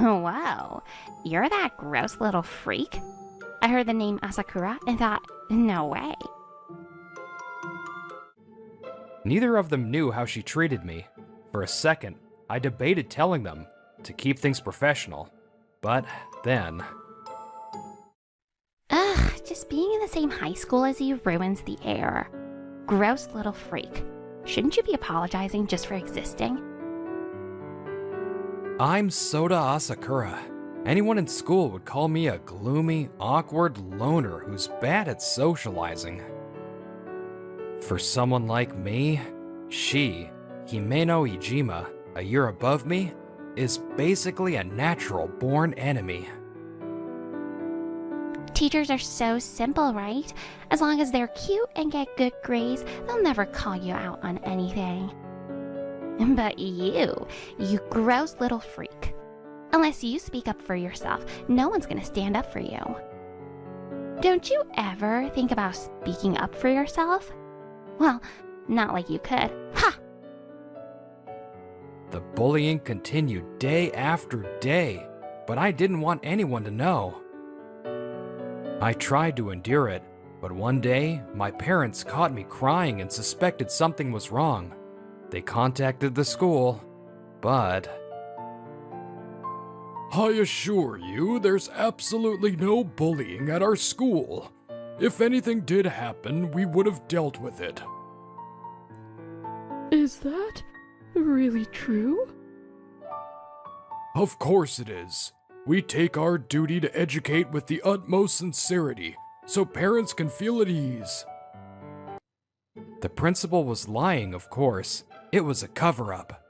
Oh, wow. You're that gross little freak? I heard the name Asakura and thought, no way. Neither of them knew how she treated me. For a second, I debated telling them to keep things professional. But then... Ugh, just being in the same high school as you ruins the air. Gross little freak. Shouldn't you be apologizing just for existing? I'm Soda Asakura. Anyone in school would call me a gloomy, awkward loner who's bad at socializing. For someone like me, she, Himeno Ijima, a year above me, is basically a natural-born enemy. Teachers are so simple, right? As long as they're cute and get good grades, they'll never call you out on anything. But you gross little freak. Unless you speak up for yourself, no one's gonna stand up for you. Don't you ever think about speaking up for yourself? Well, not like you could. Ha! The bullying continued day after day, but I didn't want anyone to know. I tried to endure it, but one day, my parents caught me crying and suspected something was wrong. They contacted the school, but... I assure you, there's absolutely no bullying at our school. If anything did happen, we would have dealt with it. Is that really true? Of course it is. We take our duty to educate with the utmost sincerity, so parents can feel at ease. The principal was lying, of course. It was a cover-up.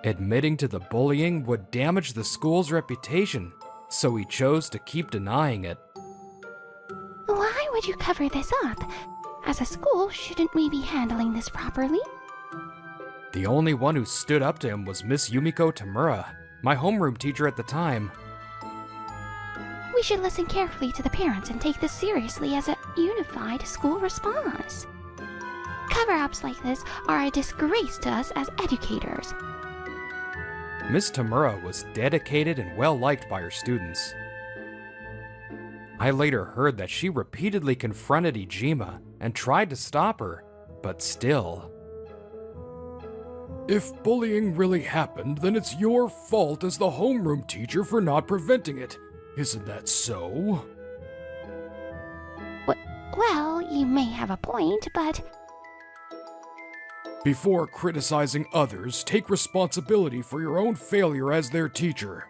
Admitting to the bullying would damage the school's reputation, so he chose to keep denying it. Why would you cover this up? As a school, shouldn't we be handling this properly? The only one who stood up to him was Miss Yumiko Tamura, my homeroom teacher at the time. We should listen carefully to the parents and take this seriously as a unified school response. Cover-ups like this are a disgrace to us as educators. Miss Tamura was dedicated and well-liked by her students. I later heard that she repeatedly confronted Ijima and tried to stop her, but still. If bullying really happened, then it's your fault as the homeroom teacher for not preventing it. Isn't that so? Well, you may have a point, but... Before criticizing others, take responsibility for your own failure as their teacher.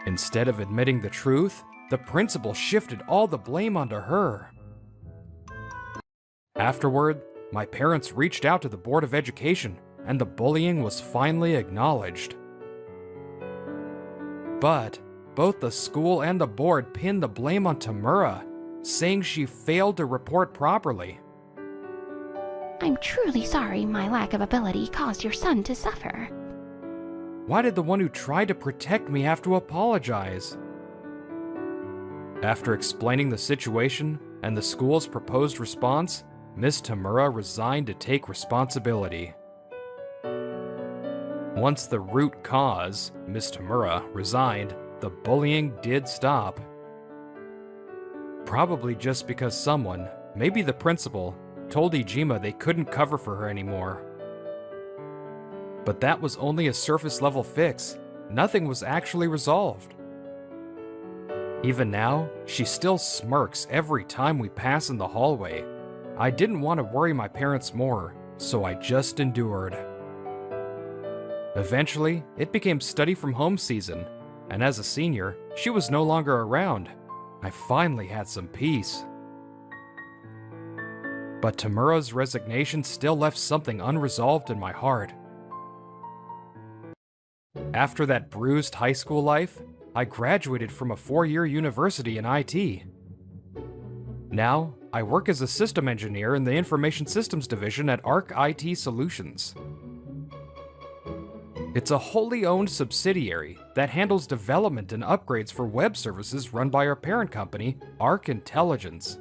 Instead of admitting the truth, the principal shifted all the blame onto her. Afterward, my parents reached out to the Board of Education, and the bullying was finally acknowledged. But both the school and the board pinned the blame on Tamura, saying she failed to report properly. I'm truly sorry my lack of ability caused your son to suffer. Why did the one who tried to protect me have to apologize? After explaining the situation and the school's proposed response, Miss Tamura resigned to take responsibility. Once the root cause, Miss Tamura, resigned, the bullying did stop. Probably just because someone, maybe the principal, told Ijima they couldn't cover for her anymore. But that was only a surface-level fix. Nothing was actually resolved. Even now, she still smirks every time we pass in the hallway. I didn't want to worry my parents more, so I just endured. Eventually, it became study from home season, and as a senior, she was no longer around. I finally had some peace. But Tamura's resignation still left something unresolved in my heart. After that bruised high school life, I graduated from a 4-year university in IT. Now, I work as a system engineer in the Information Systems Division at ARC IT Solutions. It's a wholly owned subsidiary that handles development and upgrades for web services run by our parent company, ARC Intelligence.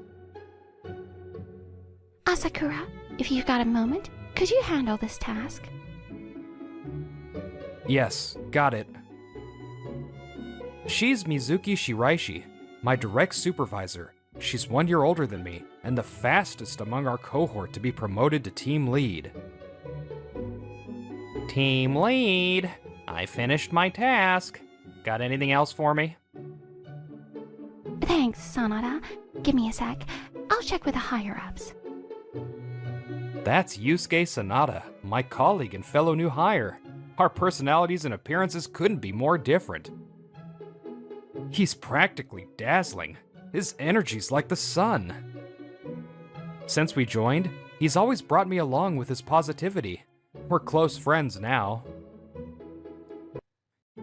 Asakura, if you've got a moment, could you handle this task? Yes, got it. She's Mizuki Shiraishi, my direct supervisor. She's 1 year older than me, and the fastest among our cohort to be promoted to team lead. Team lead! I finished my task. Got anything else for me? Thanks, Sanada. Give me a sec. I'll check with the higher-ups. That's Yusuke Sanada, my colleague and fellow new hire. Our personalities and appearances couldn't be more different. He's practically dazzling. His energy's like the sun. Since we joined, he's always brought me along with his positivity. We're close friends now.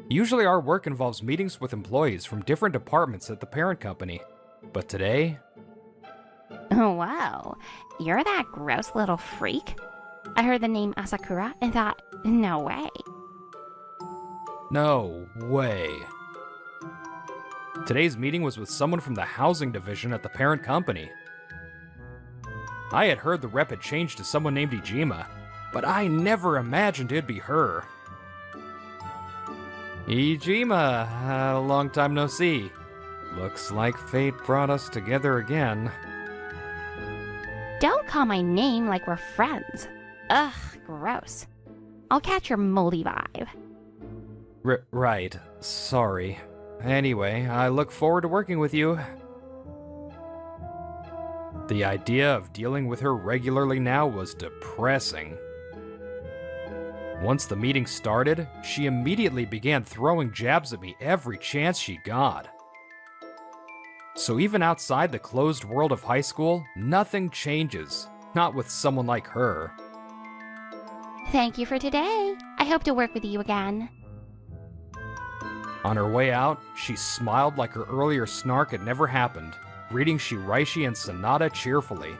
Usually our work involves meetings with employees from different departments at the parent company. But today... Oh, wow. You're that gross little freak? I heard the name Asakura and thought, no way. No way. Today's meeting was with someone from the housing division at the parent company. I had heard the rep had changed to someone named Ijima, but I never imagined it'd be her. Ijima, long time no see. Looks like fate brought us together again. Don't call my name like we're friends. Ugh, gross. I'll catch your moldy vibe. Right, sorry. Anyway, I look forward to working with you. The idea of dealing with her regularly now was depressing. Once the meeting started, she immediately began throwing jabs at me every chance she got. So even outside the closed world of high school, nothing changes. Not with someone like her. Thank you for today. I hope to work with you again. On her way out, she smiled like her earlier snark had never happened, greeting Shiraishi and Sanada cheerfully.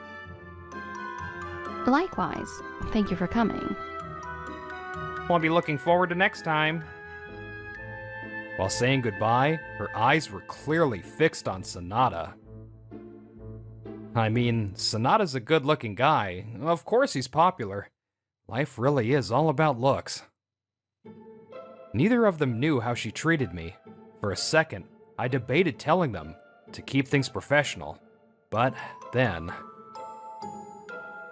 Likewise. Thank you for coming. I'll be looking forward to next time. While saying goodbye, her eyes were clearly fixed on Sanada. I mean, Sanada's a good-looking guy. Of course he's popular. Life really is all about looks. Neither of them knew how she treated me. For a second, I debated telling them to keep things professional. But then...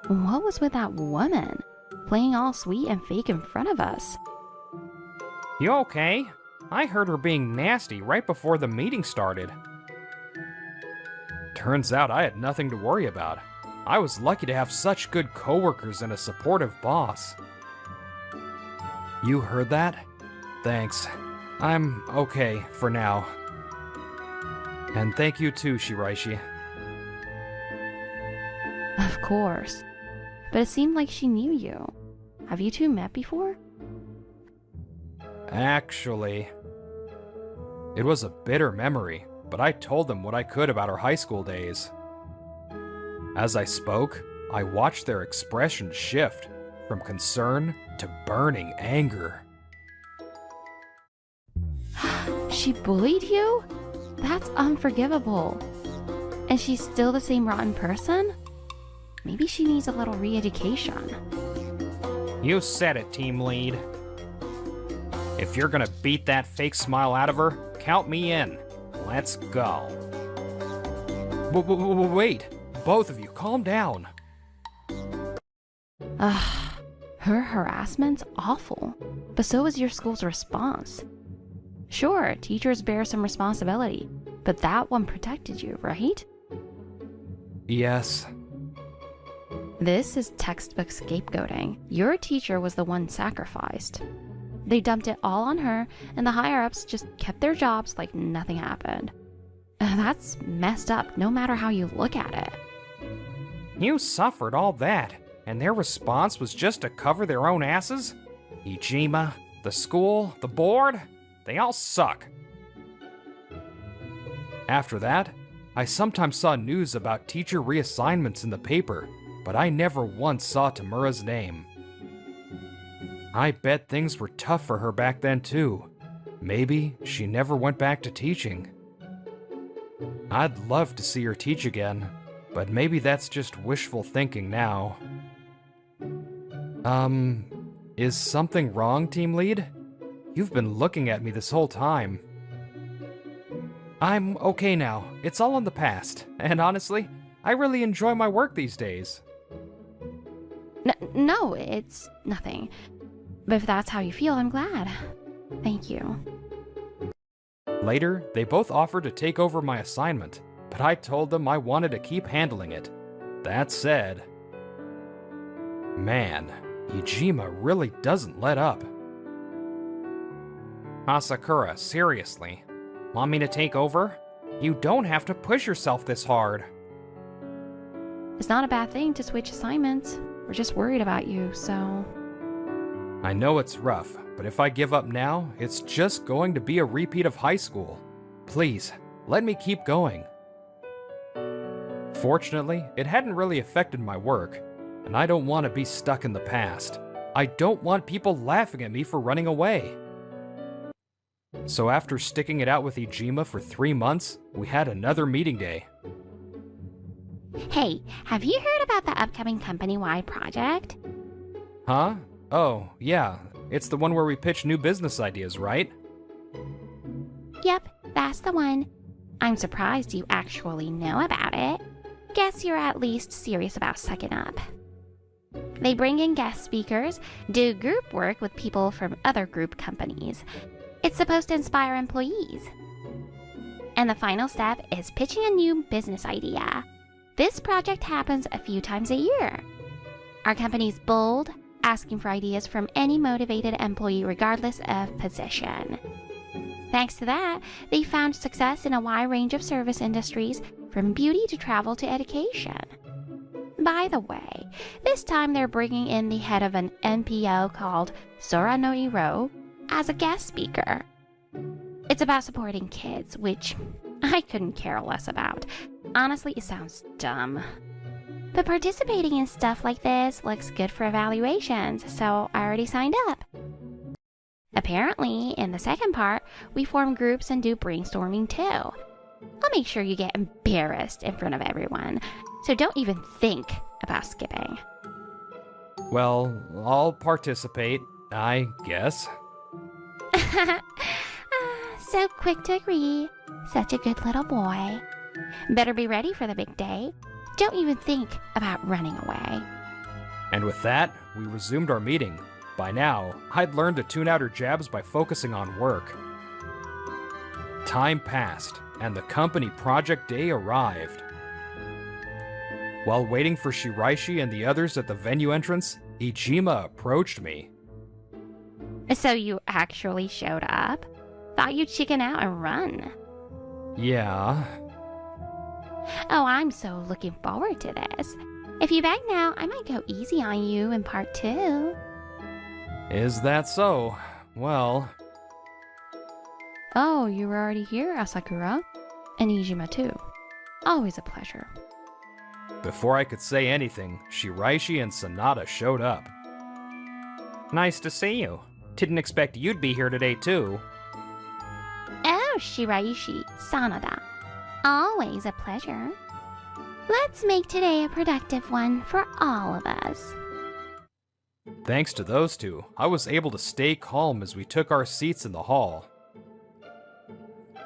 What was with that woman? Playing all sweet and fake in front of us. You okay? I heard her being nasty right before the meeting started. Turns out I had nothing to worry about. I was lucky to have such good coworkers and a supportive boss. You heard that? Thanks. I'm okay for now. And thank you too, Shiraishi. Of course. But it seemed like she knew you. Have you two met before? Actually, it was a bitter memory, but I told them what I could about our high school days. As I spoke, I watched their expression shift from concern to burning anger. She bullied you? That's unforgivable. And she's still the same rotten person? Maybe she needs a little re-education. You said it, team lead. If you're gonna beat that fake smile out of her, count me in. Let's go. Wait, both of you, calm down. Ugh, her harassment's awful. But so is your school's response. Sure, teachers bear some responsibility, but that one protected you, right? Yes. This is textbook scapegoating. Your teacher was the one sacrificed. They dumped it all on her, and the higher-ups just kept their jobs like nothing happened. That's messed up, no matter how you look at it. You suffered all that, and their response was just to cover their own asses? Ijima, the school, the board, they all suck. After that, I sometimes saw news about teacher reassignments in the paper, but I never once saw Tamura's name. I bet things were tough for her back then too. Maybe she never went back to teaching. I'd love to see her teach again, but maybe that's just wishful thinking now. Is something wrong, team lead? You've been looking at me this whole time. I'm okay now. It's all in the past. And honestly, I really enjoy my work these days. No, it's nothing. But if that's how you feel, I'm glad. Thank you. Later, they both offered to take over my assignment, but I told them I wanted to keep handling it. That said, man, Ijima really doesn't let up. Asakura, seriously. Want me to take over? You don't have to push yourself this hard. It's not a bad thing to switch assignments. We're just worried about you, so... I know it's rough, but if I give up now, it's just going to be a repeat of high school. Please, let me keep going. Fortunately, it hadn't really affected my work, and I don't want to be stuck in the past. I don't want people laughing at me for running away. So after sticking it out with Ijima for 3 months, we had another meeting day. Hey, have you heard about the upcoming company-wide project? Huh? Oh, yeah. It's the one where we pitch new business ideas, right? Yep, that's the one. I'm surprised you actually know about it. Guess you're at least serious about sucking up. They bring in guest speakers, do group work with people from other group companies. It's supposed to inspire employees. And the final step is pitching a new business idea. This project happens a few times a year. Our company's bold, asking for ideas from any motivated employee regardless of position. Thanks to that, they found success in a wide range of service industries, from beauty to travel to education. By the way, this time they're bringing in the head of an NPO called Sora no Iro as a guest speaker. It's about supporting kids, which I couldn't care less about. Honestly, it sounds dumb. But participating in stuff like this looks good for evaluations, so I already signed up. Apparently, in the second part, we form groups and do brainstorming too. I'll make sure you get embarrassed in front of everyone, so don't even think about skipping. Well, I'll participate, I guess. So quick to agree. Such a good little boy. Better be ready for the big day. Don't even think about running away. And with that, we resumed our meeting. By now, I'd learned to tune out her jabs by focusing on work. Time passed, and the company project day arrived. While waiting for Shiraishi and the others at the venue entrance, Ijima approached me. So you actually showed up? Thought you'd chicken out and run. Yeah. Oh, I'm so looking forward to this. If you beg now, I might go easy on you in part 2. Is that so? Well... Oh, you were already here, Asakura? And Ijima too. Always a pleasure. Before I could say anything, Shiraishi and Sanada showed up. Nice to see you. Didn't expect you'd be here today too. Oh, Shiraishi, Sanada. Always a pleasure. Let's make today a productive one for all of us. Thanks to those two, I was able to stay calm as we took our seats in the hall.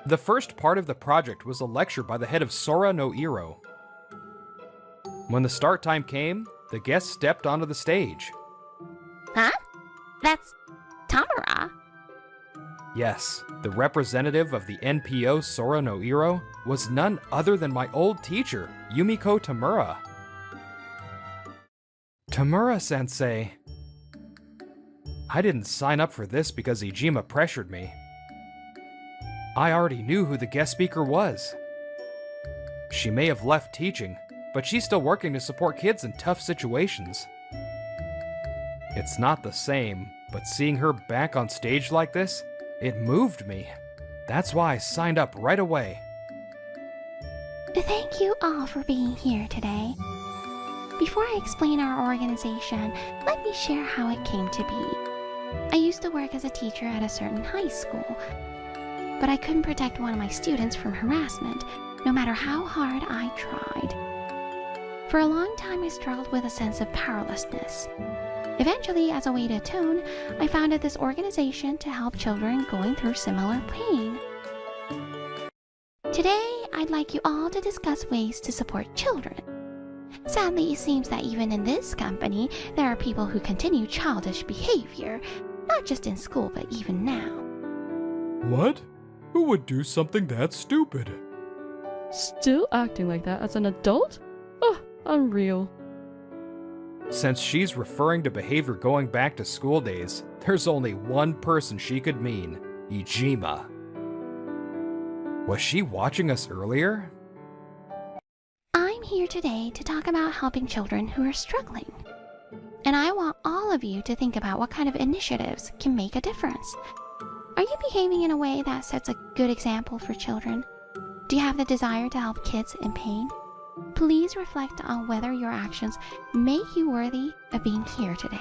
The first part of the project was a lecture by the head of Sora no Iro. When the start time came, the guests stepped onto the stage. Huh? That's Tamara. Yes, the representative of the NPO Sora no Iro was none other than my old teacher, Yumiko Tamura. Tamura-sensei. I didn't sign up for this because Ijima pressured me. I already knew who the guest speaker was. She may have left teaching, but she's still working to support kids in tough situations. It's not the same, but seeing her back on stage like this, it moved me. That's why I signed up right away. Thank you all for being here today. Before I explain our organization, let me share how it came to be. I used to work as a teacher at a certain high school, but I couldn't protect one of my students from harassment, no matter how hard I tried. For a long time, I struggled with a sense of powerlessness. Eventually, as a way to atone, I founded this organization to help children going through similar pain. Today, I'd like you all to discuss ways to support children. Sadly, it seems that even in this company, there are people who continue childish behavior, not just in school, but even now. What? Who would do something that stupid? Still acting like that as an adult? Oh, unreal. Since she's referring to behavior going back to school days, there's only one person she could mean, Ijima. Was she watching us earlier? I'm here today to talk about helping children who are struggling. And I want all of you to think about what kind of initiatives can make a difference. Are you behaving in a way that sets a good example for children? Do you have the desire to help kids in pain? Please reflect on whether your actions make you worthy of being here today.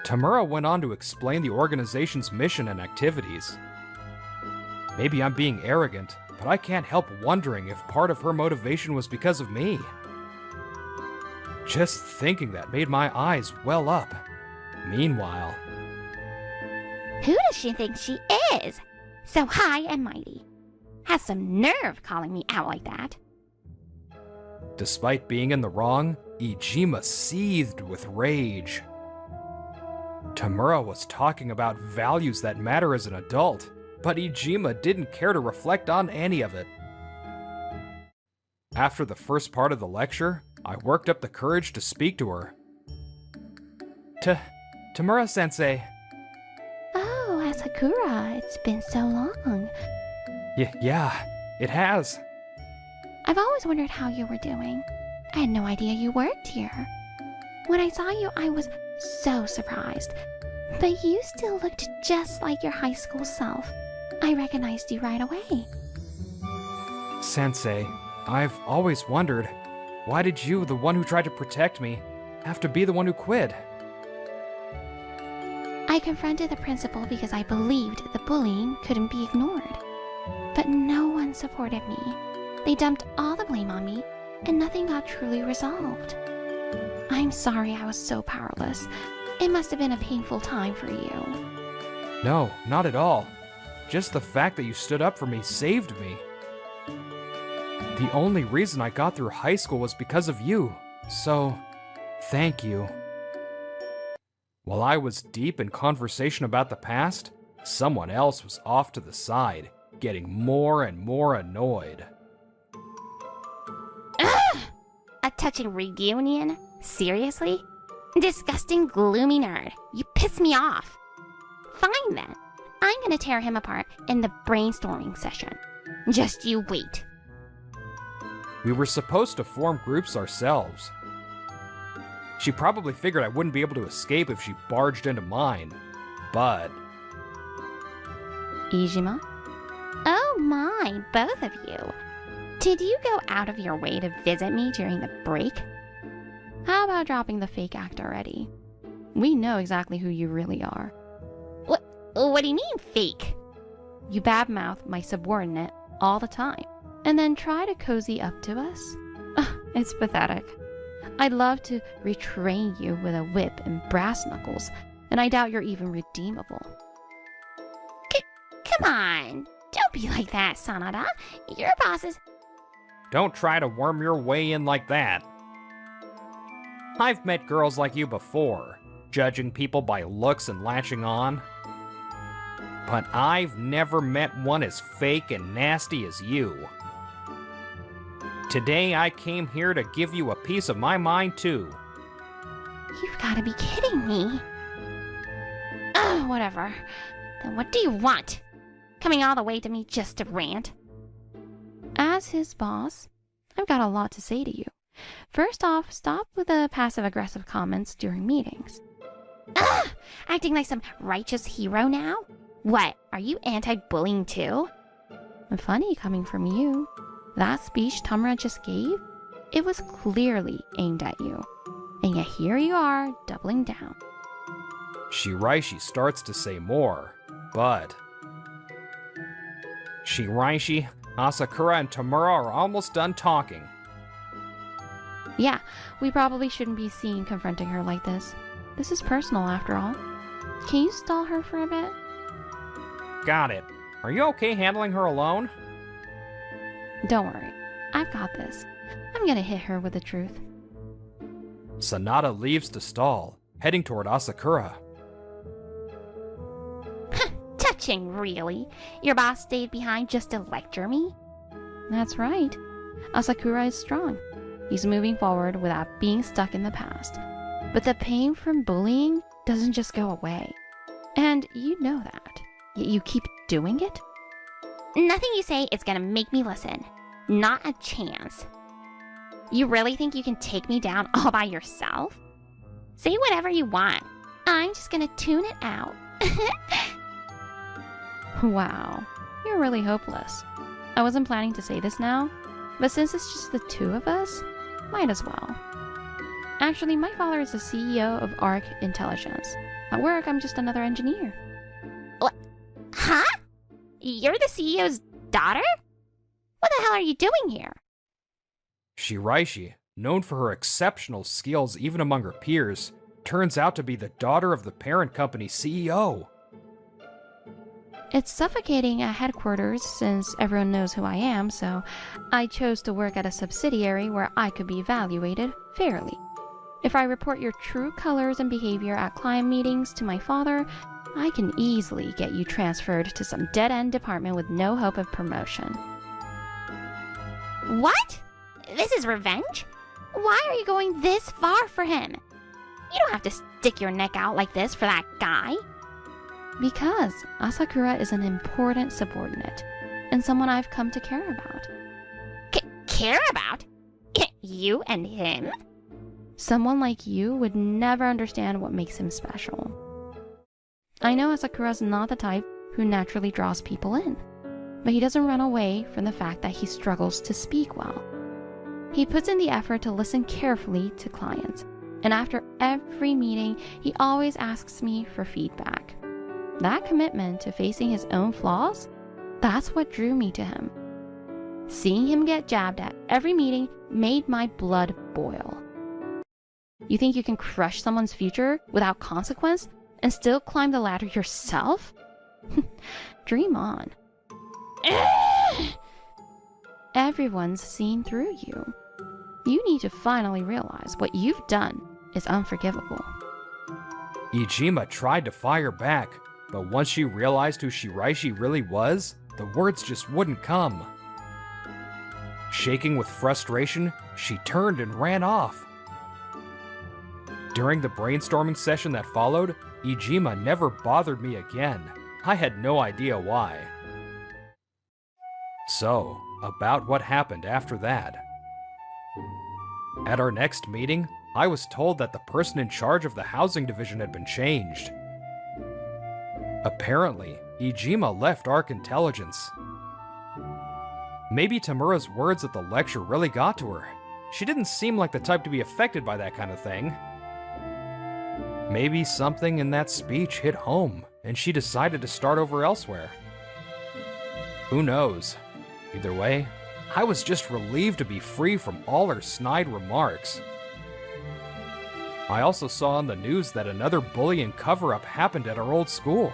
Tamura went on to explain the organization's mission and activities. Maybe I'm being arrogant, but I can't help wondering if part of her motivation was because of me. Just thinking that made my eyes well up. Meanwhile, Who does she think she is? So high and mighty. Has some nerve calling me out like that. despite being in the wrong, Ijima seethed with rage. Tamura was talking about values that matter as an adult, but Ijima didn't care to reflect on any of it. After the first part of the lecture, I worked up the courage to speak to her. Tamura-sensei. Oh, Asakura, it's been so long. Yeah, it has. I've always wondered how you were doing. I had no idea you worked here. When I saw you, I was so surprised. But you still looked just like your high school self. I recognized you right away. Sensei, I've always wondered, why did you, the one who tried to protect me, have to be the one who quit? I confronted the principal because I believed the bullying couldn't be ignored. But no one supported me. They dumped all the blame on me, and nothing got truly resolved. I'm sorry I was so powerless. It must have been a painful time for you. No, not at all. Just the fact that you stood up for me saved me. The only reason I got through high school was because of you, so thank you. While I was deep in conversation about the past, someone else was off to the side, getting more and more annoyed. Ugh! A touching reunion? Seriously? Disgusting, gloomy nerd. You piss me off. Fine then. I'm gonna tear him apart in the brainstorming session. Just you wait. We were supposed to form groups ourselves. She probably figured I wouldn't be able to escape if she barged into mine, but... Ijima? Oh my, both of you. Did you go out of your way to visit me during the break? How about dropping the fake act already? We know exactly who you really are. What do you mean, fake? You badmouth my subordinate all the time, and then try to cozy up to us? It's pathetic. I'd love to retrain you with a whip and brass knuckles, and I doubt you're even redeemable. Come on. Don't be like that, Sanada. Your boss is... Don't try to worm your way in like that. I've met girls like you before, judging people by looks and latching on. But I've never met one as fake and nasty as you. Today I came here to give you a piece of my mind too. You've got to be kidding me. Whatever. Then what do you want? Coming all the way to me just to rant? As his boss, I've got a lot to say to you. First off, stop with the passive-aggressive comments during meetings. Ugh! Acting like some righteous hero now? What, are you anti-bullying too? Funny coming from you. That speech Tamura just gave, it was clearly aimed at you. And yet here you are, doubling down. Shiraishi starts to say more, but... Shiraishi, Asakura, and Tamura are almost done talking. Yeah, we probably shouldn't be seen confronting her like this. This is personal after all. Can you stall her for a bit? Got it. Are you okay handling her alone? Don't worry. I've got this. I'm gonna hit her with the truth. Sanada leaves to stall, heading toward Asakura. Touching, really? Your boss stayed behind just to lecture me? That's right. Asakura is strong. He's moving forward without being stuck in the past. But the pain from bullying doesn't just go away. And you know that. Yet you keep doing it? Nothing you say is gonna make me listen. Not a chance. You really think you can take me down all by yourself? Say whatever you want. I'm just gonna tune it out. Wow, you're really hopeless. I wasn't planning to say this now, but since it's just the two of us, might as well. Actually, my father is the CEO of ARC Intelligence. At work, I'm just another engineer. What? Huh? You're the CEO's daughter? What the hell are you doing here? Shiraishi, known for her exceptional skills even among her peers, turns out to be the daughter of the parent company's CEO. It's suffocating at headquarters since everyone knows who I am, so I chose to work at a subsidiary where I could be evaluated fairly. If I report your true colors and behavior at client meetings to my father, I can easily get you transferred to some dead-end department with no hope of promotion. What? This is revenge? Why are you going this far for him? You don't have to stick your neck out like this for that guy. Because Asakura is an important subordinate, and someone I've come to care about. Care about? You and him? Someone like you would never understand what makes him special. I know Asakura's not the type who naturally draws people in, but he doesn't run away from the fact that he struggles to speak well. He puts in the effort to listen carefully to clients, and after every meeting, he always asks me for feedback. That commitment to facing his own flaws, that's what drew me to him. Seeing him get jabbed at every meeting made my blood boil. You think you can crush someone's future without consequence and still climb the ladder yourself? Dream on. Everyone's seen through you. You need to finally realize what you've done is unforgivable. Ijima tried to fire back, but once she realized who Shiraishi really was, the words just wouldn't come. Shaking with frustration, she turned and ran off. During the brainstorming session that followed, Ijima never bothered me again. I had no idea why. So, about what happened after that. At our next meeting, I was told that the person in charge of the housing division had been changed. Apparently, Ijima left ARC Intelligence. Maybe Tamura's words at the lecture really got to her. She didn't seem like the type to be affected by that kind of thing. Maybe something in that speech hit home, and she decided to start over elsewhere. Who knows? Either way, I was just relieved to be free from all her snide remarks. I also saw on the news that another bullying cover-up happened at our old school.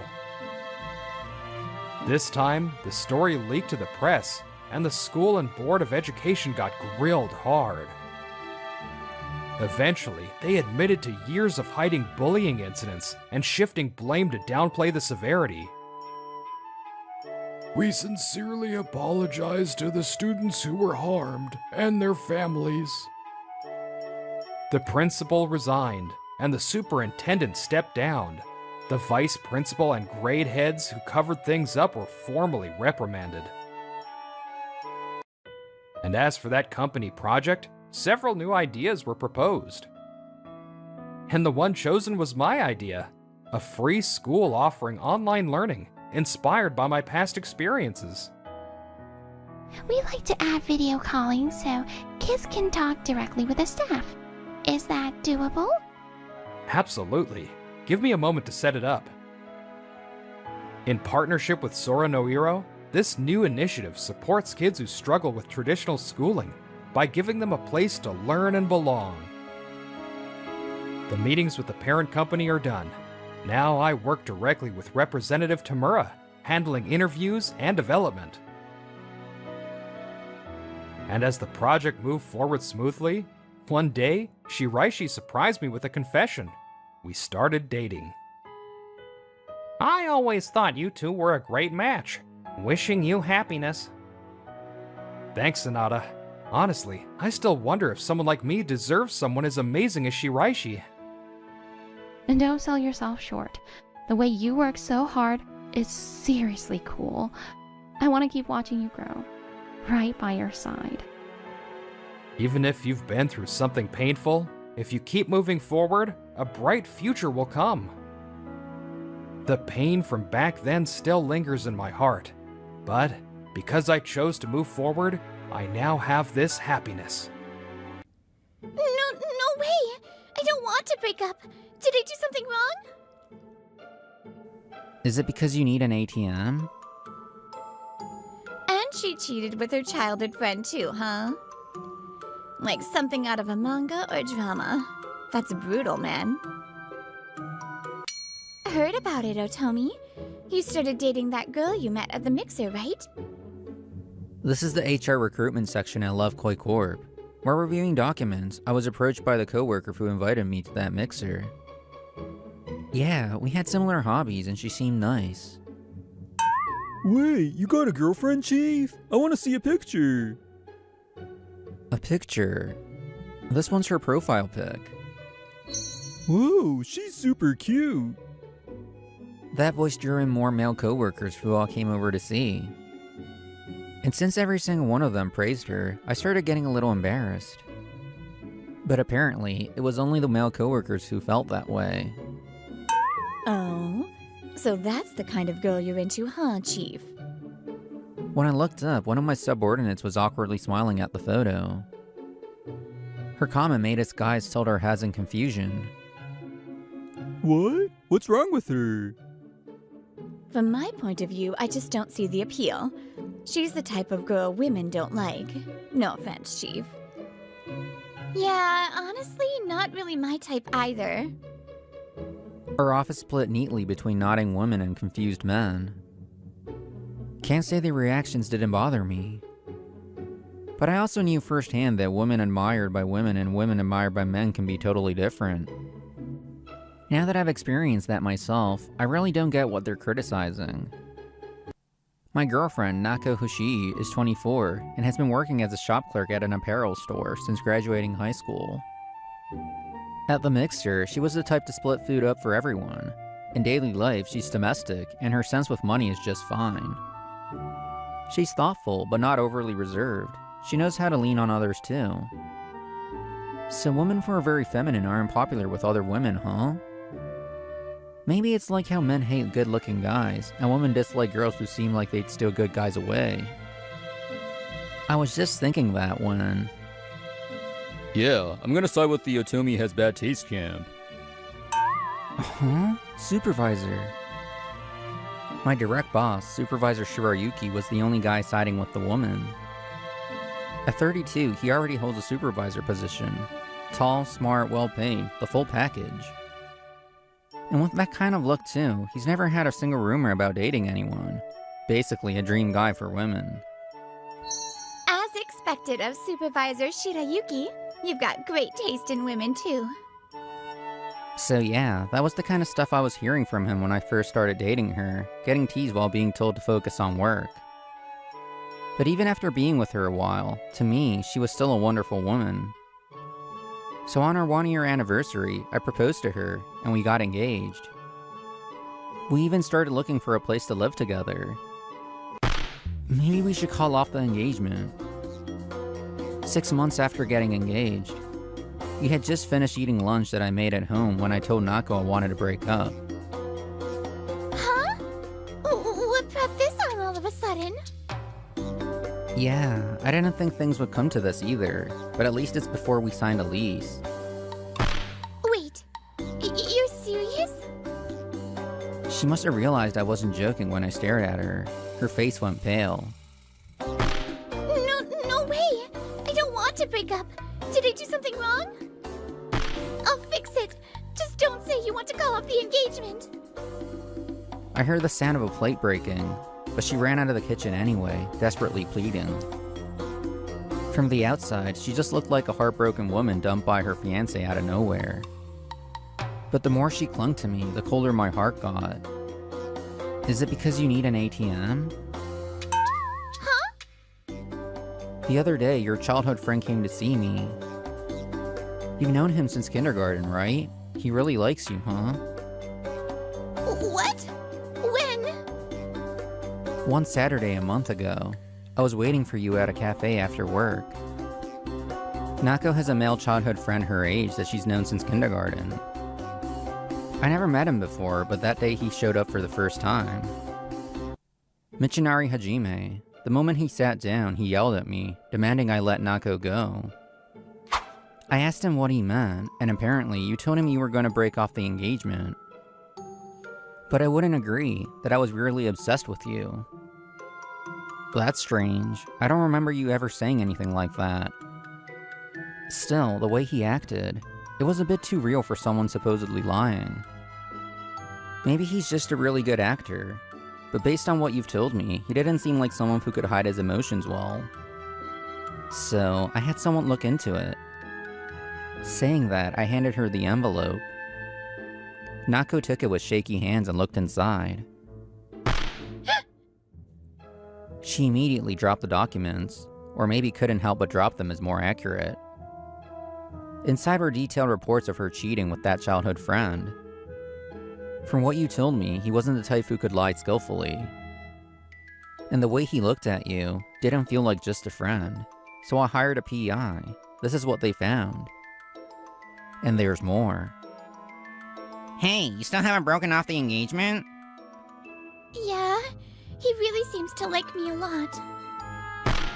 This time, the story leaked to the press, and the school and board of education got grilled hard. Eventually, they admitted to years of hiding bullying incidents and shifting blame to downplay the severity. We sincerely apologize to the students who were harmed and their families. The principal resigned, and the superintendent stepped down. The vice principal and grade heads who covered things up were formally reprimanded. And as for that company project, several new ideas were proposed. And the one chosen was my idea, a free school offering online learning, inspired by my past experiences. We like to add video calling so kids can talk directly with the staff. Is that doable? Absolutely. Give me a moment to set it up. In partnership with Sora no Iro, this new initiative supports kids who struggle with traditional schooling by giving them a place to learn and belong. The meetings with the parent company are done. Now I work directly with Representative Tamura, handling interviews and development. And as the project moved forward smoothly, one day, Shiraishi surprised me with a confession. We started dating. I always thought you two were a great match. Wishing you happiness. Thanks, Sonata. Honestly, I still wonder if someone like me deserves someone as amazing as Shiraishi. And don't sell yourself short. The way you work so hard is seriously cool. I want to keep watching you grow, right by your side. Even if you've been through something painful, if you keep moving forward, a bright future will come. The pain from back then still lingers in my heart, but because I chose to move forward, I now have this happiness. No way! I don't want to break up. Did I do something wrong? Is it because you need an ATM? And she cheated with her childhood friend too, huh? Like something out of a manga or drama. That's brutal, man. Heard about it, Otomi. You started dating that girl you met at the mixer, right? This is the HR recruitment section at Love Koi Corp. While reviewing documents, I was approached by the coworker who invited me to that mixer. Yeah, we had similar hobbies and she seemed nice. Wait, you got a girlfriend, Chief? I want to see a picture. A picture? This one's her profile pic. Whoa, she's super cute. That voice drew in more male coworkers who all came over to see. And since every single one of them praised her, I started getting a little embarrassed. But apparently, it was only the male coworkers who felt that way. Oh, so that's the kind of girl you're into, huh, Chief? When I looked up, one of my subordinates was awkwardly smiling at the photo. Her comment made us guys tilt our heads in confusion. What? What's wrong with her? From my point of view, I just don't see the appeal. She's the type of girl women don't like. No offense, Chief. Yeah, honestly, not really my type either. Our office split neatly between nodding women and confused men. Can't say the reactions didn't bother me. But I also knew firsthand that women admired by women and women admired by men can be totally different. Now that I've experienced that myself, I really don't get what they're criticizing. My girlfriend, Nako Hoshii, is 24 and has been working as a shop clerk at an apparel store since graduating high school. At the mixer, she was the type to split food up for everyone. In daily life, she's domestic, and her sense with money is just fine. She's thoughtful, but not overly reserved. She knows how to lean on others too. So women who are very feminine aren't popular with other women, huh? Maybe it's like how men hate good-looking guys, and women dislike girls who seem like they'd steal good guys away. I was just thinking that when... Yeah, I'm gonna side with the Otomi has bad taste camp. Huh? Supervisor. My direct boss, Supervisor Shirayuki, was the only guy siding with the woman. At 32, he already holds a supervisor position. Tall, smart, well-paid, the full package. And with that kind of look too, he's never had a single rumor about dating anyone. Basically a dream guy for women. As expected of Supervisor Shirayuki, you've got great taste in women too. So yeah, that was the kind of stuff I was hearing from him when I first started dating her, getting teased while being told to focus on work. But even after being with her a while, to me, she was still a wonderful woman. So on our 1-year anniversary, I proposed to her, and we got engaged. We even started looking for a place to live together. Maybe we should call off the engagement. 6 months after getting engaged, we had just finished eating lunch that I made at home when I told Nako I wanted to break up. Huh? What brought this on all of a sudden? Yeah, I didn't think things would come to this either, but at least it's before we signed a lease. Wait, you're serious? She must have realized I wasn't joking when I stared at her. Her face went pale. No way! I don't want to break up. Did I do something wrong? I'll fix it. Just don't say you want to call off the engagement. I heard the sound of a plate breaking, but she ran out of the kitchen anyway, desperately pleading. From the outside, she just looked like a heartbroken woman dumped by her fiancé out of nowhere. But the more she clung to me, the colder my heart got. Is it because you need an ATM? Huh? The other day, your childhood friend came to see me. You've known him since kindergarten, right? He really likes you, huh? What? When? One Saturday a month ago, I was waiting for you at a cafe after work. Nako has a male childhood friend her age that she's known since kindergarten. I never met him before, but that day he showed up for the first time. Michinari Hajime. The moment he sat down, he yelled at me, demanding I let Nako go. I asked him what he meant, and apparently you told him you were going to break off the engagement. But I wouldn't agree, that I was really obsessed with you. That's strange. I don't remember you ever saying anything like that. Still, the way he acted, it was a bit too real for someone supposedly lying. Maybe he's just a really good actor, but based on what you've told me, he didn't seem like someone who could hide his emotions well. So, I had someone look into it. Saying that, I handed her the envelope. Nako took it with shaky hands and looked inside. She immediately dropped the documents, or maybe couldn't help but drop them is more accurate. Inside were detailed reports of her cheating with that childhood friend. From what you told me, he wasn't the type who could lie skillfully. And the way he looked at you didn't feel like just a friend, so I hired a PI. This is what they found. And there's more. Hey, you still haven't broken off the engagement? Yeah, he really seems to like me a lot.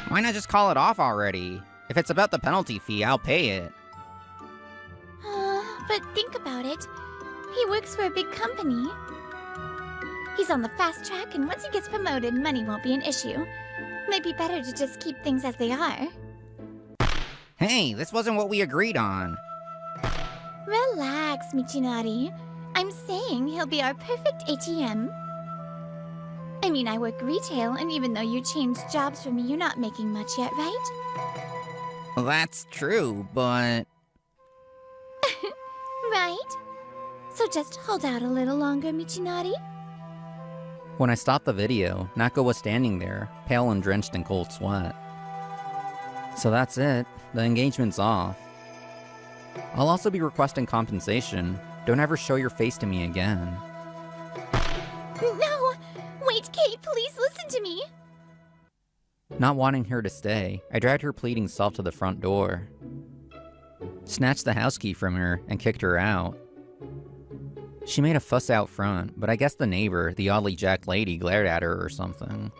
Why not just call it off already? If it's about the penalty fee, I'll pay it. But think about it. He works for a big company. He's on the fast track, and once he gets promoted, money won't be an issue. Might be better to just keep things as they are. Hey, this wasn't what we agreed on. Relax, Michinari. I'm saying he'll be our perfect ATM. I mean, I work retail, and even though you changed jobs for me, you're not making much yet, right? Well, that's true, but... Right? So just hold out a little longer, Michinari. When I stopped the video, Nako was standing there, pale and drenched in cold sweat. So that's it. The engagement's off. I'll also be requesting compensation. Don't ever show your face to me again. No! Wait, Kate, please listen to me! Not wanting her to stay, I dragged her pleading self to the front door. Snatched the house key from her and kicked her out. She made a fuss out front, but I guess the neighbor, the oddly jacked lady, glared at her or something.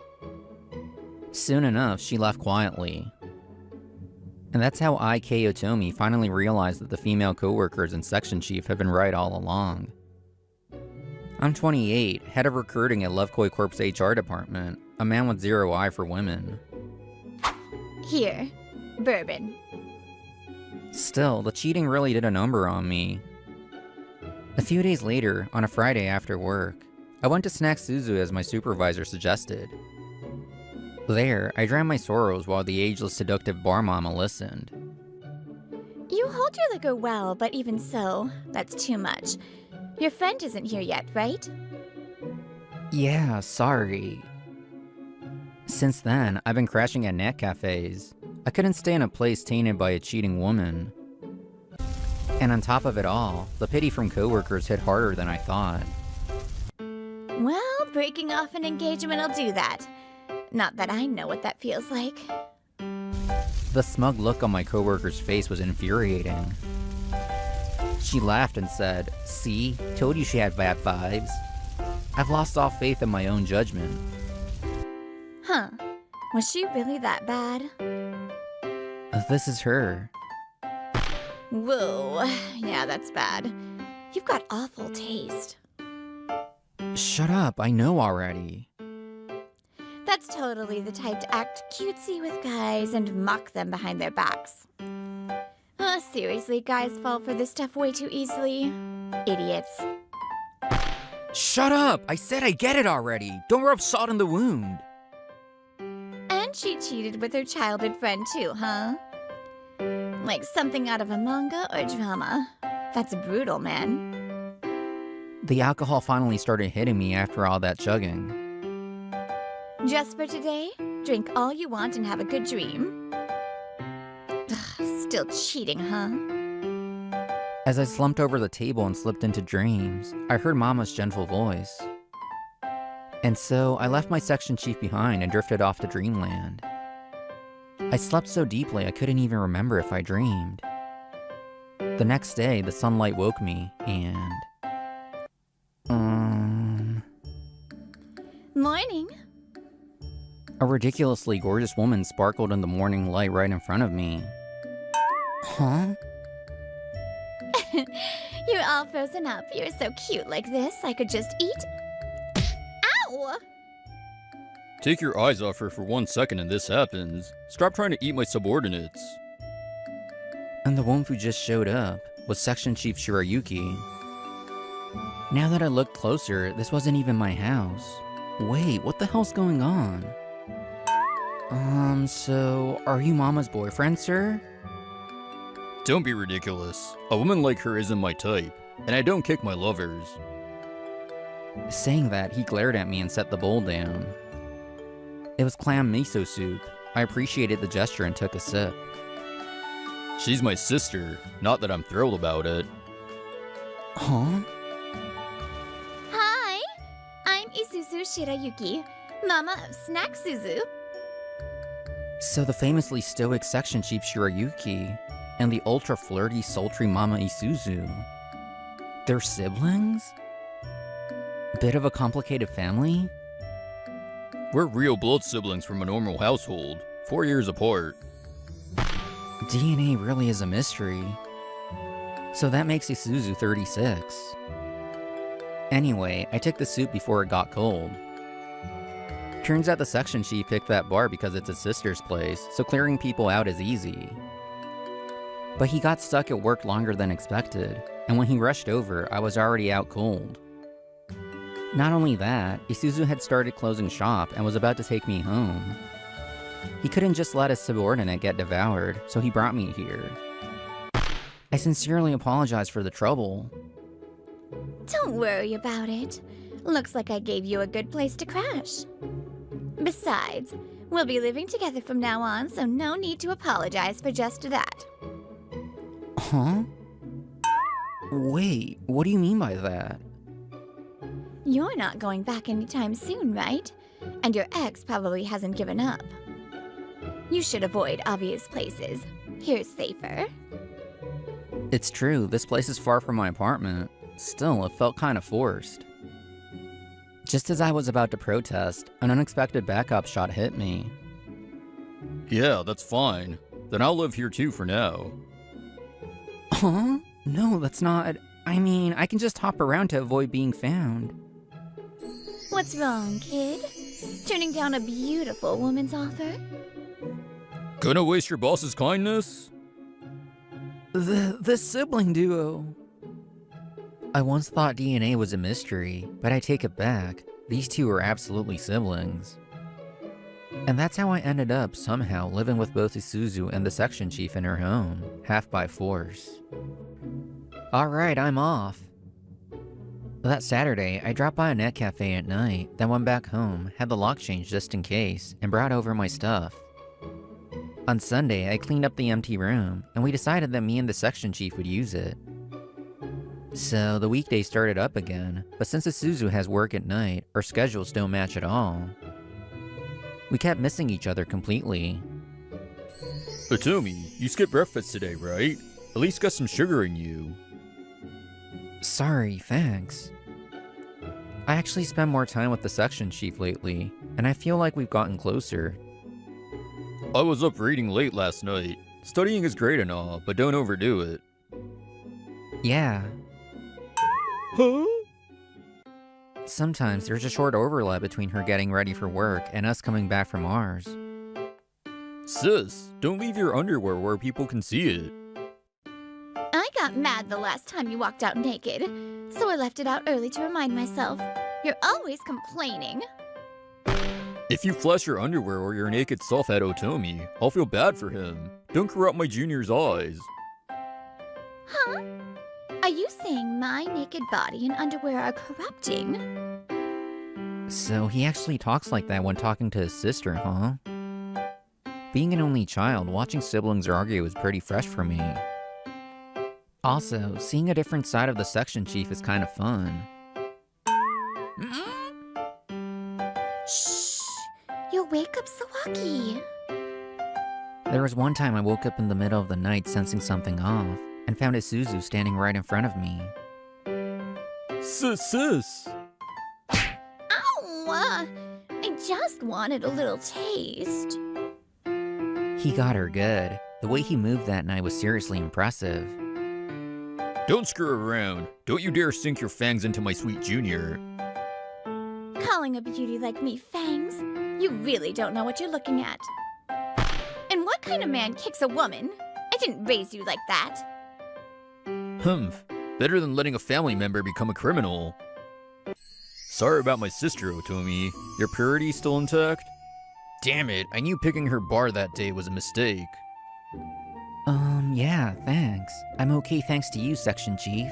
Soon enough, she left quietly. And that's how I, Kei Otomi, finally realized that the female coworkers and section chief had been right all along. I'm 28, head of recruiting at Lovekoi Corp's HR department, a man with zero eye for women. Here, bourbon. Still, the cheating really did a number on me. A few days later, on a Friday after work, I went to Snack Suzu as my supervisor suggested. There, I drowned my sorrows while the ageless seductive bar mama listened. You hold your liquor well, but even so, that's too much. Your friend isn't here yet, right? Yeah, sorry. Since then, I've been crashing at net cafes. I couldn't stay in a place tainted by a cheating woman. And on top of it all, the pity from coworkers hit harder than I thought. Well, breaking off an engagement will do that. Not that I know what that feels like. The smug look on my coworker's face was infuriating. She laughed and said, "See, told you she had bad vibes. I've lost all faith in my own judgment." Huh. Was she really that bad? This is her. Whoa. Yeah, that's bad. You've got awful taste. Shut up, I know already. That's totally the type to act cutesy with guys and mock them behind their backs. Seriously, guys fall for this stuff way too easily. Idiots. Shut up! I said I get it already! Don't rub salt in the wound! And she cheated with her childhood friend too, huh? Like something out of a manga or drama. That's brutal, man. The alcohol finally started hitting me after all that chugging. Just for today, drink all you want and have a good dream. Ugh, still cheating, huh? As I slumped over the table and slipped into dreams, I heard Mama's gentle voice. And so I left my section chief behind and drifted off to dreamland. I slept so deeply I couldn't even remember if I dreamed. The next day, the sunlight woke me, and... Morning. A ridiculously gorgeous woman sparkled in the morning light right in front of me. Huh? You're all frozen up. You're so cute like this. I could just eat. Ow! Take your eyes off her for 1 second and this happens. Stop trying to eat my subordinates. And the woman who just showed up was Section Chief Shirayuki. Now that I looked closer, this wasn't even my house. Wait, what the hell's going on? So, are you Mama's boyfriend, sir? Don't be ridiculous. A woman like her isn't my type, and I don't kick my lovers. Saying that, he glared at me and set the bowl down. It was clam miso soup. I appreciated the gesture and took a sip. She's my sister, not that I'm thrilled about it. Huh? Hi, I'm Isuzu Shirayuki, Mama of Snack Suzu. So the famously stoic Section Chief Shirayuki and the ultra-flirty, sultry Mama Isuzu. They're siblings? Bit of a complicated family? We're real blood siblings from a normal household, 4 years apart. DNA really is a mystery. So that makes Isuzu 36. Anyway, I took the soup before it got cold. Turns out the section chief picked that bar because it's his sister's place, so clearing people out is easy. But he got stuck at work longer than expected, and when he rushed over, I was already out cold. Not only that, Isuzu had started closing shop and was about to take me home. He couldn't just let his subordinate get devoured, so he brought me here. I sincerely apologize for the trouble. Don't worry about it. Looks like I gave you a good place to crash. Besides, we'll be living together from now on, so no need to apologize for just that. Huh? Wait, what do you mean by that? You're not going back anytime soon, right? And your ex probably hasn't given up. You should avoid obvious places. Here's safer. It's true, this place is far from my apartment. Still, it felt kind of forced. Just as I was about to protest, an unexpected backup shot hit me. Yeah, that's fine. Then I'll live here too for now. Huh? No, that's not... I mean, I can just hop around to avoid being found. What's wrong, kid? Turning down a beautiful woman's offer? Gonna waste your boss's kindness? The sibling duo. I once thought DNA was a mystery, but I take it back. These two are absolutely siblings. And that's how I ended up, somehow, living with both Isuzu and the section chief in her home, half by force. Alright, I'm off. That Saturday, I dropped by a net cafe at night, then went back home, had the lock changed just in case, and brought over my stuff. On Sunday, I cleaned up the empty room, and we decided that me and the section chief would use it. So the weekday started up again, but since Isuzu has work at night, our schedules don't match at all. We kept missing each other completely. Atomi, you skipped breakfast today, right? At least got some sugar in you. Sorry, thanks. I actually spend more time with the section chief lately, and I feel like we've gotten closer. I was up reading late last night. Studying is great and all, but don't overdo it. Yeah. Huh? Sometimes there's a short overlap between her getting ready for work and us coming back from ours. Sis, don't leave your underwear where people can see it. I got mad the last time you walked out naked, so I left it out early to remind myself. You're always complaining. If you flash your underwear or your naked self at Otomi, I'll feel bad for him. Don't corrupt my junior's eyes. Huh? Are you saying my naked body and underwear are corrupting? So he actually talks like that when talking to his sister, huh? Being an only child, watching siblings argue is pretty fresh for me. Also, seeing a different side of the section chief is kind of fun. Shh! You'll wake up Sawaki. There was one time I woke up in the middle of the night sensing something off, and found Isuzu standing right in front of me. Sis! Ow! I just wanted a little taste. He got her good. The way he moved that night was seriously impressive. Don't screw around. Don't you dare sink your fangs into my sweet junior. Calling a beauty like me fangs? You really don't know what you're looking at. And what kind of man kicks a woman? I didn't raise you like that. Humph. Better than letting a family member become a criminal. Sorry about my sister, Otomi. Your purity still intact? Damn it, I knew picking her bar that day was a mistake. Yeah, thanks. I'm okay thanks to you, Section Chief.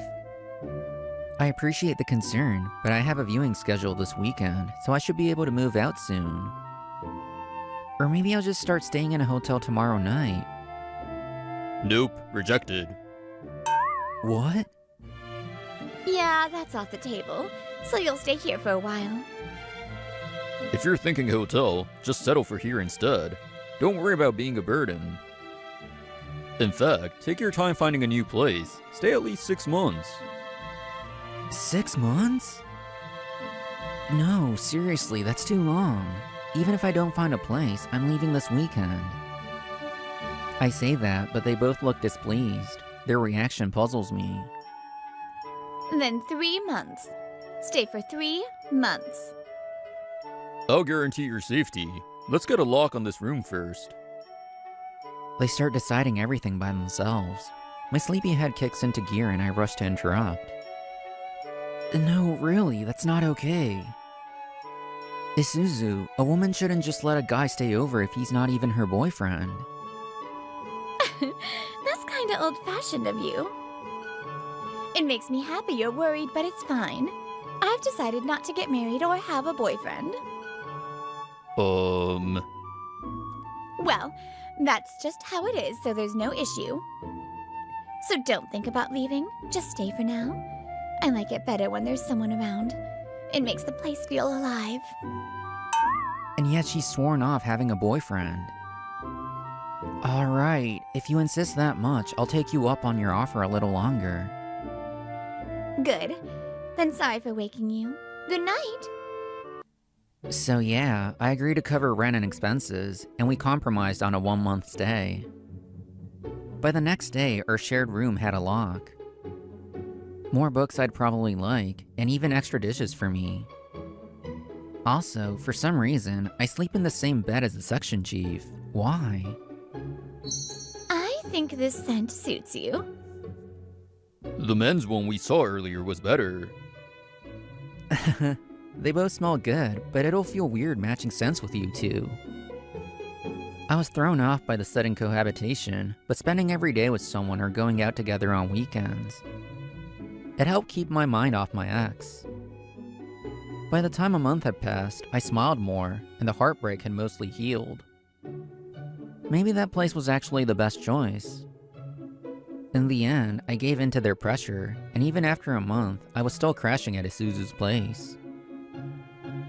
I appreciate the concern, but I have a viewing schedule this weekend, so I should be able to move out soon. Or maybe I'll just start staying in a hotel tomorrow night. Nope, rejected. What? Yeah, that's off the table. So you'll stay here for a while. If you're thinking hotel, just settle for here instead. Don't worry about being a burden. In fact, take your time finding a new place. Stay at least 6 months. 6 months? No, seriously, that's too long. Even if I don't find a place, I'm leaving this weekend. I say that, but they both look displeased. Their reaction puzzles me. Then 3 months. Stay for 3 months. I'll guarantee your safety. Let's get a lock on this room first. They start deciding everything by themselves. My sleepyhead kicks into gear and I rush to interrupt. No, really, that's not okay. Isuzu, a woman shouldn't just let a guy stay over if he's not even her boyfriend. That's kinda old-fashioned of you. It makes me happy you're worried, but it's fine. I've decided not to get married or have a boyfriend. Well, that's just how it is, so there's no issue. So don't think about leaving, just stay for now. I like it better when there's someone around. It makes the place feel alive. And yet she's sworn off having a boyfriend. Alright, if you insist that much, I'll take you up on your offer a little longer. Good. Then sorry for waking you. Good night. So yeah, I agreed to cover rent and expenses, and we compromised on a 1-month stay. By the next day, our shared room had a lock. More books I'd probably like, and even extra dishes for me. Also, for some reason, I sleep in the same bed as the section chief. Why? I think this scent suits you. The men's one we saw earlier was better. They both smell good, but it'll feel weird matching scents with you two. I was thrown off by the sudden cohabitation, but spending every day with someone or going out together on weekends. It helped keep my mind off my ex. By the time a month had passed, I smiled more, and the heartbreak had mostly healed. Maybe that place was actually the best choice. In the end, I gave in to their pressure, and even after a month, I was still crashing at Isuzu's place.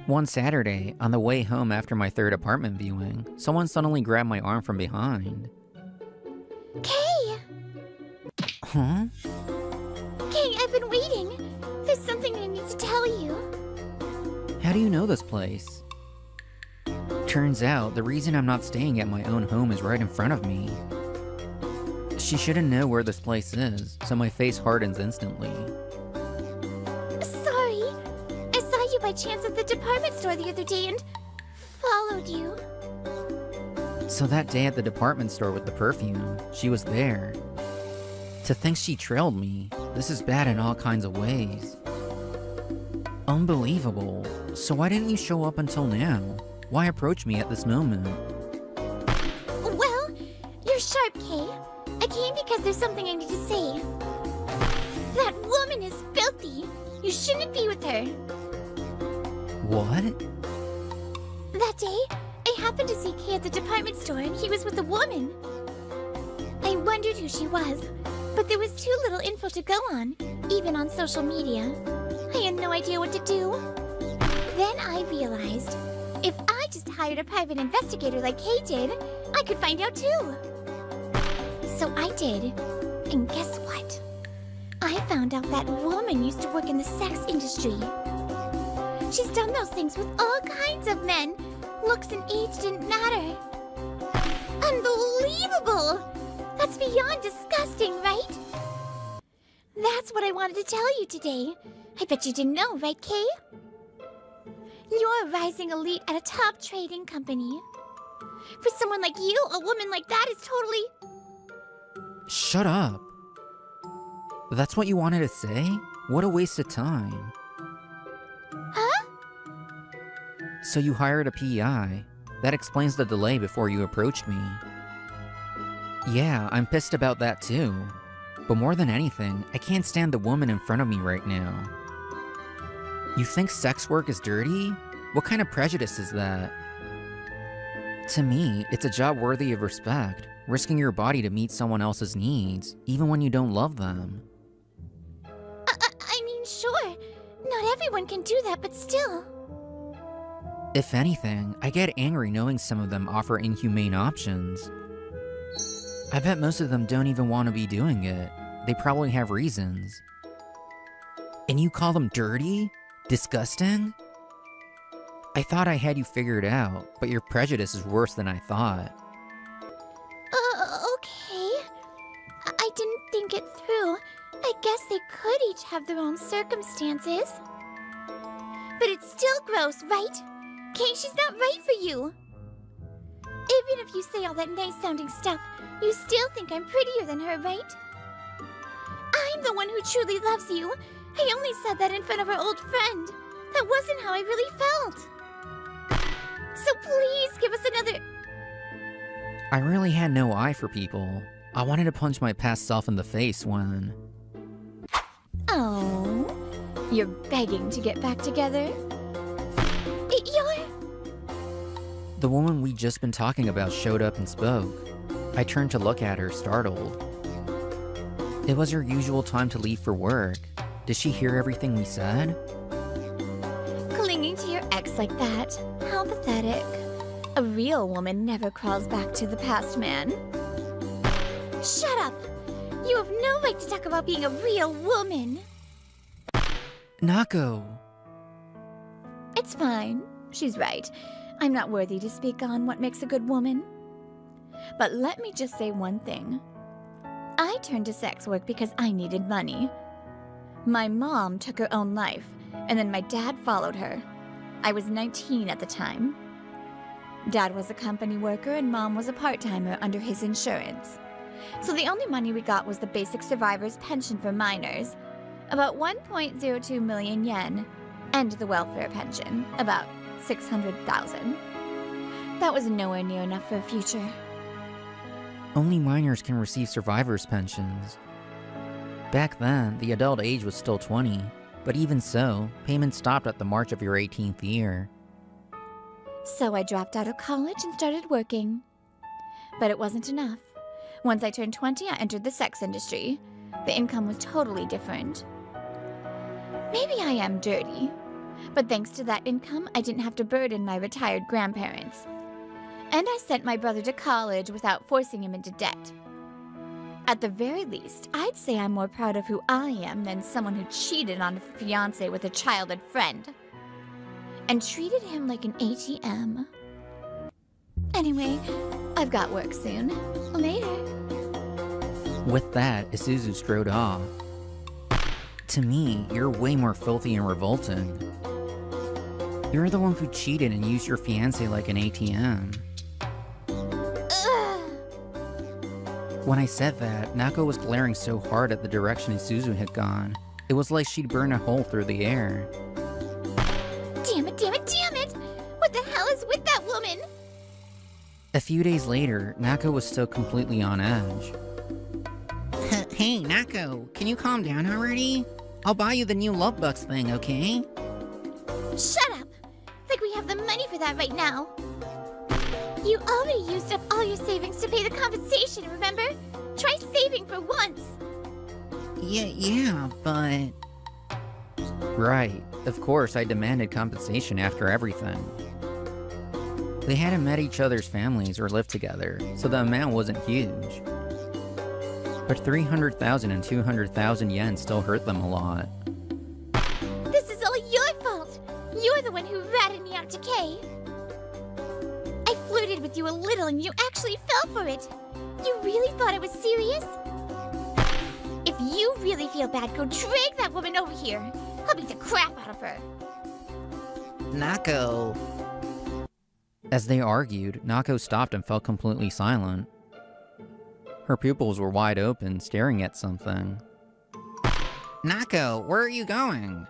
One Saturday, on the way home after my third apartment viewing, someone suddenly grabbed my arm from behind. Kay! Huh? Kay, I've been waiting. There's something I need to tell you. How do you know this place? Turns out, the reason I'm not staying at my own home is right in front of me. She shouldn't know where this place is, so my face hardens instantly. Sorry. I saw you by by chance at the department store the other day and followed you. So that day at the department store with the perfume, she was there. To think she trailed me, this is bad in all kinds of ways. Unbelievable. So why didn't you show up until now? Why approach me at this moment? Well, you're sharp, Kay. I came because there's something I need to say. That woman is filthy. You shouldn't be with her. What? That day, I happened to see Kay at the department store and he was with a woman. I wondered who she was, but there was too little info to go on, even on social media. I had no idea what to do. Then I realized, if I just hired a private investigator like Kay did, I could find out too. So I did, and guess what? I found out that woman used to work in the sex industry. She's done those things with all kinds of men. Looks and age didn't matter. Unbelievable! That's beyond disgusting, right? That's what I wanted to tell you today. I bet you didn't know, right, Kay? You're a rising elite at a top trading company. For someone like you, a woman like that is totally... Shut up. That's what you wanted to say? What a waste of time. Huh? So you hired a PI. That explains the delay before you approached me. Yeah, I'm pissed about that too. But more than anything, I can't stand the woman in front of me right now. You think sex work is dirty? What kind of prejudice is that? To me, it's a job worthy of respect, risking your body to meet someone else's needs, even when you don't love them. I mean, sure. Not everyone can do that, but still. If anything, I get angry knowing some of them offer inhumane options. I bet most of them don't even want to be doing it. They probably have reasons. And you call them dirty? Disgusting? I thought I had you figured out, but your prejudice is worse than I thought. Okay. I didn't think it through. I guess they could each have their own circumstances. But it's still gross, right? Kay, she's not right for you. Even if you say all that nice-sounding stuff, you still think I'm prettier than her, right? I'm the one who truly loves you. I only said that in front of our old friend. That wasn't how I really felt. So please give us another... I really had no eye for people. I wanted to punch my past self in the face when... Oh, you're begging to get back together? You're... The woman we'd just been talking about showed up and spoke. I turned to look at her, startled. It was her usual time to leave for work. Did she hear everything we said? Clinging to your ex like that. How pathetic. A real woman never crawls back to the past man. Shut up! You have no right to talk about being a real woman. Nako! It's fine. She's right. I'm not worthy to speak on what makes a good woman. But let me just say one thing. I turned to sex work because I needed money. My mom took her own life, and then my dad followed her. I was 19 at the time. Dad was a company worker and Mom was a part-timer under his insurance. So the only money we got was the basic survivor's pension for minors, about 1.02 million yen, and the welfare pension, about 600,000. That was nowhere near enough for a future. Only minors can receive survivors' pensions. Back then, the adult age was still 20, but even so, payments stopped at the march of your 18th year. So I dropped out of college and started working. But it wasn't enough. Once I turned 20, I entered the sex industry. The income was totally different. Maybe I am dirty, but thanks to that income, I didn't have to burden my retired grandparents. And I sent my brother to college without forcing him into debt. At the very least, I'd say I'm more proud of who I am than someone who cheated on a fiancé with a childhood friend. And treated him like an ATM. Anyway, I've got work soon. Later. With that, Isuzu strode off. To me, you're way more filthy and revolting. You're the one who cheated and used your fiancé like an ATM. Ugh. When I said that, Nako was glaring so hard at the direction Isuzu had gone. It was like she'd burn a hole through the air. Damn it, damn it, damn it! What the hell is with that woman? A few days later, Nako was still completely on edge. Hey, Nako, can you calm down already? I'll buy you the new Love Bucks thing, okay? Shut up! Like we have the money for that right now. You already used up all your savings to pay the compensation, remember? Try saving for once. Yeah, but... Right. Of course, I demanded compensation after everything. They hadn't met each other's families or lived together, so the amount wasn't huge. But 300,000 and 200,000 yen still hurt them a lot. This is all your fault. You're the one who ratted me out to Kay. I flirted with you a little and you actually fell for it. You really thought it was serious? If you really feel bad, go drag that woman over here. I'll beat the crap out of her. Nako... As they argued, Nako stopped and fell completely silent. Her pupils were wide open, staring at something. Nako, where are you going?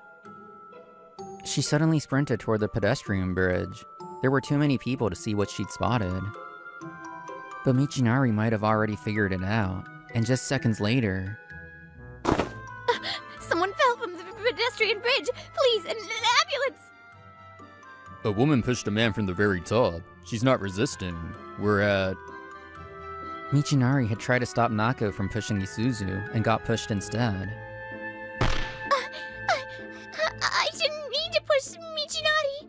She suddenly sprinted toward the pedestrian bridge. There were too many people to see what she'd spotted. But Michinari might have already figured it out, and just seconds later... Someone fell from the pedestrian bridge. Please, an ambulance! A woman pushed a man from the very top. She's not resisting. We're at... Michinari had tried to stop Nako from pushing Isuzu, and got pushed instead. I didn't mean to push Michinari.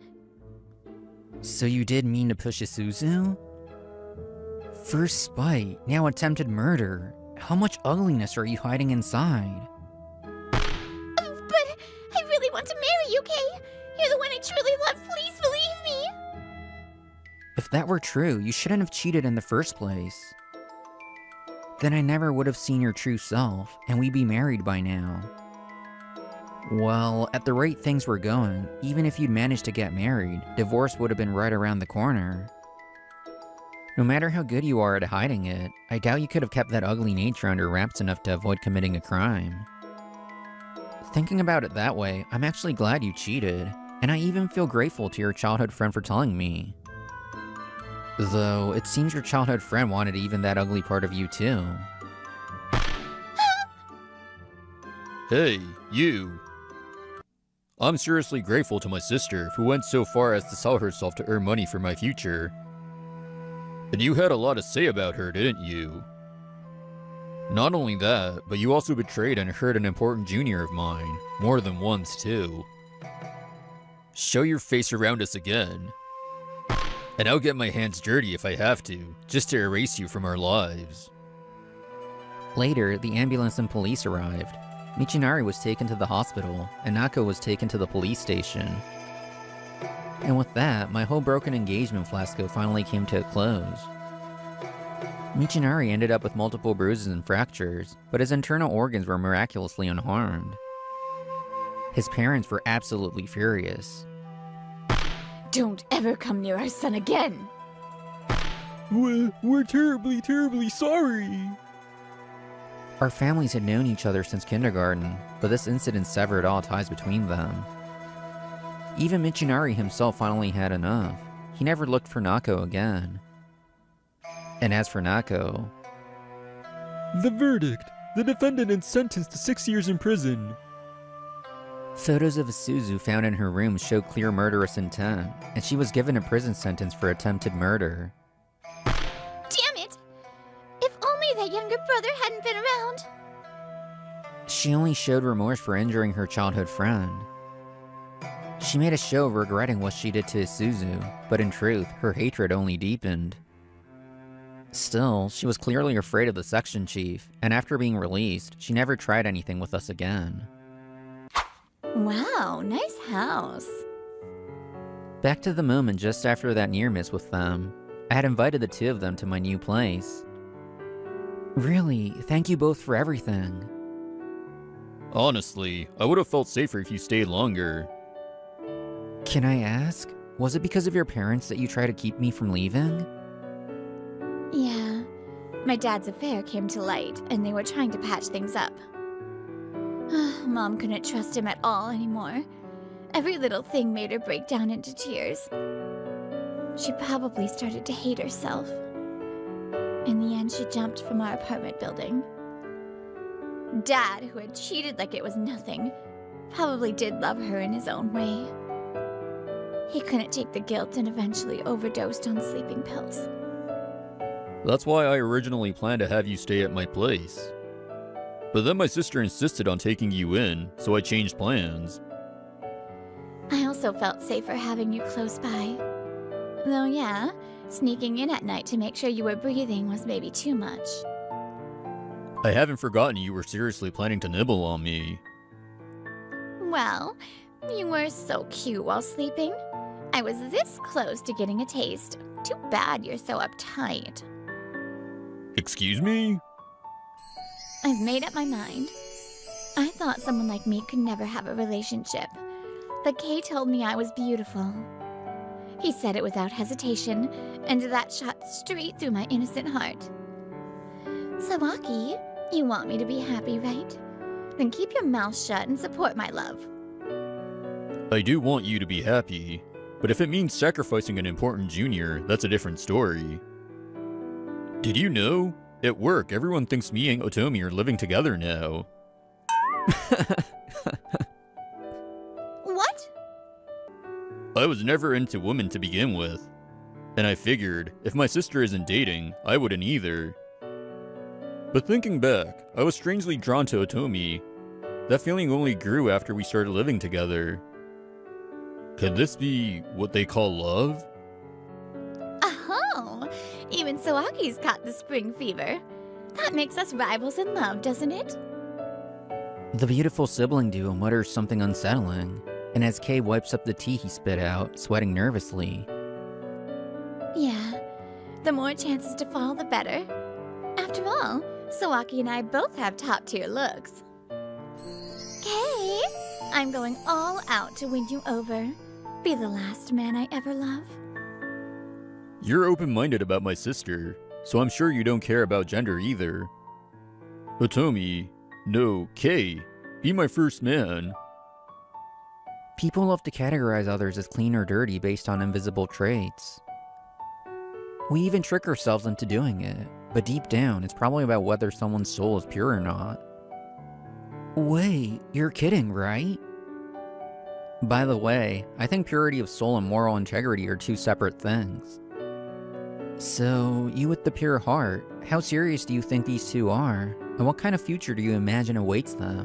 So you did mean to push Isuzu? First spite, now attempted murder. How much ugliness are you hiding inside? But I really want to marry you, Kay. You're the one I truly love. Please believe me. If that were true, you shouldn't have cheated in the first place. Then I never would have seen your true self, and we'd be married by now. Well, at the rate things were going, even if you'd managed to get married, divorce would have been right around the corner. No matter how good you are at hiding it, I doubt you could have kept that ugly nature under wraps enough to avoid committing a crime. Thinking about it that way, I'm actually glad you cheated, and I even feel grateful to your childhood friend for telling me. Though, it seems your childhood friend wanted even that ugly part of you too. Hey, you. I'm seriously grateful to my sister, who went so far as to sell herself to earn money for my future. And you had a lot to say about her, didn't you? Not only that, but you also betrayed and hurt an important junior of mine, more than once too. Show your face around us again. And I'll get my hands dirty if I have to, just to erase you from our lives. Later, the ambulance and police arrived. Michinari was taken to the hospital, and Nako was taken to the police station. And with that, my whole broken engagement fiasco finally came to a close. Michinari ended up with multiple bruises and fractures, but his internal organs were miraculously unharmed. His parents were absolutely furious. Don't ever come near our son again. We're terribly, terribly sorry. Our families had known each other since kindergarten, but this incident severed all ties between them. Even Michinari himself finally had enough. He never looked for Nako again. And as for Nako... The verdict. The defendant is sentenced to 6 years in prison. Photos of Isuzu found in her room showed clear murderous intent, and she was given a prison sentence for attempted murder. Damn it! If only that younger brother hadn't been around. She only showed remorse for injuring her childhood friend. She made a show of regretting what she did to Isuzu, but in truth, her hatred only deepened. Still, she was clearly afraid of the section chief, and after being released, she never tried anything with us again. Wow, nice house. Back to the moment just after that near miss with them. I had invited the two of them to my new place. Really, thank you both for everything. Honestly, I would have felt safer if you stayed longer. Can I ask? Was it because of your parents that you try to keep me from leaving? Yeah. My dad's affair came to light, and they were trying to patch things up. Mom couldn't trust him at all anymore. Every little thing made her break down into tears. She probably started to hate herself. In the end, she jumped from our apartment building. Dad, who had cheated like it was nothing, probably did love her in his own way. He couldn't take the guilt and eventually overdosed on sleeping pills. That's why I originally planned to have you stay at my place. But then my sister insisted on taking you in, so I changed plans. I also felt safer having you close by. Though yeah, sneaking in at night to make sure you were breathing was maybe too much. I haven't forgotten you were seriously planning to nibble on me. Well, you were so cute while sleeping. I was this close to getting a taste. Too bad you're so uptight. Excuse me? I've made up my mind. I thought someone like me could never have a relationship. But Kay told me I was beautiful. He said it without hesitation, and that shot straight through my innocent heart. Sawaki, you want me to be happy, right? Then keep your mouth shut and support my love. I do want you to be happy, but if it means sacrificing an important junior, that's a different story. Did you know? At work, everyone thinks me and Otomi are living together now. What? I was never into women to begin with, and I figured if my sister isn't dating, I wouldn't either. But thinking back, I was strangely drawn to Otomi. That feeling only grew after we started living together. Could this be what they call love? Oh, even Sawaki's caught the spring fever. That makes us rivals in love, doesn't it? The beautiful sibling duo mutters something unsettling, and as Kay wipes up the tea he spit out, sweating nervously. Yeah, the more chances to fall, the better. After all, Sawaki and I both have top-tier looks. Kay, I'm going all out to win you over. Be the last man I ever love. You're open-minded about my sister, so I'm sure you don't care about gender either. Otomi, no, Kay, be my first man. People love to categorize others as clean or dirty based on invisible traits. We even trick ourselves into doing it, but deep down, it's probably about whether someone's soul is pure or not. Wait, you're kidding, right? By the way, I think purity of soul and moral integrity are two separate things. So, you with the pure heart, how serious do you think these two are? And what kind of future do you imagine awaits them?